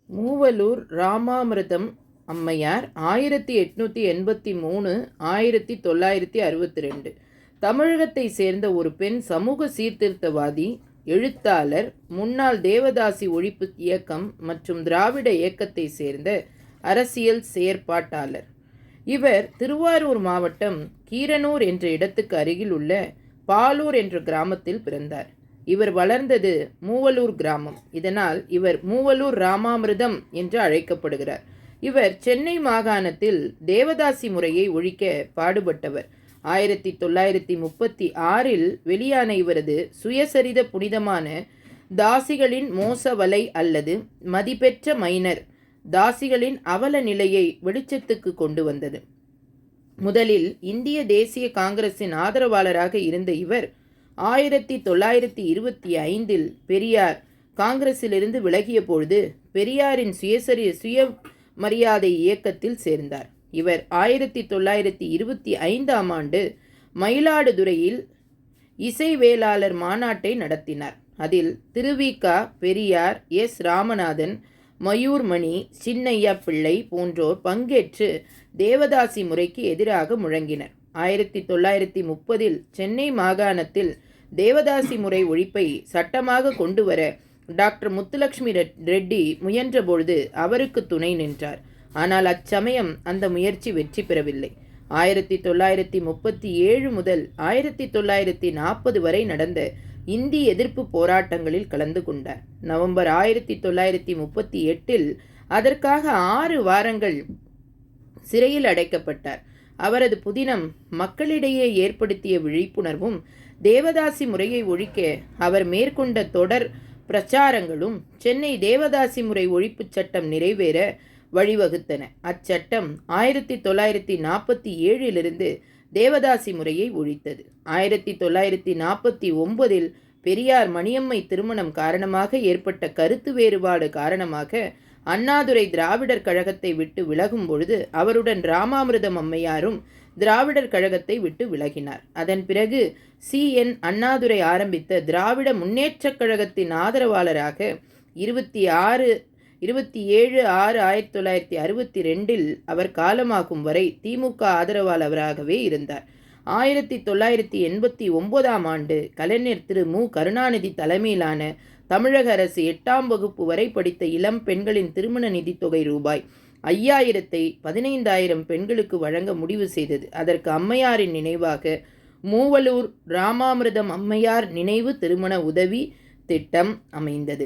மூவலூர் ராமாமிர்தம் அம்மையார் 1883 1962. தமிழகத்தை சேர்ந்த ஒரு பெண் சமூக சீர்திருத்தவாதி, எழுத்தாளர், முன்னாள் தேவதாசி ஒழிப்பு இயக்கம் மற்றும் திராவிட இயக்கத்தை சேர்ந்த அரசியல் செயற்பாட்டாளர். இவர் திருவாரூர் மாவட்டம் கீரனூர் என்ற இடத்துக்கு அருகில் உள்ள பாலூர் என்ற கிராமத்தில் பிறந்தார். இவர் வளர்ந்தது மூவலூர் கிராமம். இதனால் இவர் மூவலூர் ராமாமிர்தம் என்று அழைக்கப்படுகிறார். இவர் சென்னை மாகாணத்தில் தேவதாசி முறையை ஒழிக்க பாடுபட்டவர். 1936 வெளியான இவரது சுயசரித புனிதமான தாசிகளின் மோசவலை அல்லது மதிப்பெற்ற மைனர் தாசிகளின் அவல நிலையை வெளிச்சத்துக்கு கொண்டு வந்தது. முதலில் இந்திய தேசிய காங்கிரசின் ஆதரவாளராக இருந்த இவர் 1925 பெரியார் காங்கிரசிலிருந்து விலகிய பொழுது பெரியாரின் சுயமரியாதை இயக்கத்தில் சேர்ந்தார். இவர் 1925 ஆண்டு மயிலாடுதுறையில் இசைவேளாளர் மாநாட்டை நடத்தினார். அதில் திருவிக பெரியார், எஸ். ராமநாதன், மயூர்மணி, சின்னையா பிள்ளை போன்றோர் பங்கேற்று தேவதாசி முறைக்கு எதிராக முழங்கினர். 1930 சென்னை மாகாணத்தில் தேவதாசி முறை ஒழிப்பை சட்டமாக கொண்டு வர டாக்டர் முத்துலட்சுமி ரெட்டி முயன்றபொழுது அவருக்கு துணை நின்றார். ஆனால் அச்சமயம் அந்த முயற்சி வெற்றி பெறவில்லை. 1937 முதல் 1940 வரை நடந்த இந்தி எதிர்ப்பு போராட்டங்களில் கலந்து கொண்டார். நவம்பர் 1938 அதற்காக 6 வாரங்கள் சிறையில் அடைக்கப்பட்டார். அவரது புதினம் மக்களிடையே ஏற்படுத்திய விழிப்புணர்வும் தேவதாசி முறையை ஒழிக்க அவர் மேற்கொண்ட தொடர் பிரச்சாரங்களும் சென்னை தேவதாசி முறை ஒழிப்பு சட்டம் நிறைவேற வழிவகுத்தன. அச்சட்டம் 1947 தேவதாசி முறையை ஒழித்தது. 1949 பெரியார் மணியம்மை திருமணம் காரணமாக ஏற்பட்ட கருத்து வேறுபாடு காரணமாக அண்ணாதுரை திராவிடர் கழகத்தை விட்டு விலகும் பொழுது அவருடன் ராமாமிர்தம் அம்மையாரும் திராவிடர் கழகத்தை விட்டு விலகினார். அதன் பிறகு CN அண்ணாதுரை ஆரம்பித்த திராவிட முன்னேற்றக் கழகத்தின் ஆதரவாளராக 27/6/1962 அவர் காலமாகும் வரை திமுக ஆதரவாளராகவே இருந்தார். 1989 ஆண்டு கலைஞர் திரு மு. கருணாநிதி தலைமையிலான தமிழக அரசு 8ஆம் வகுப்பு வரை படித்த இளம் பெண்களின் திருமண நிதித்தொகை ரூபாய் 5000 15,000 பெண்களுக்கு வழங்க முடிவு செய்தது. அதற்கு அம்மையாரின் நினைவாக மூவலூர் ராமாமிர்தம் அம்மையார் நினைவு திருமண உதவி திட்டம் அமைந்தது.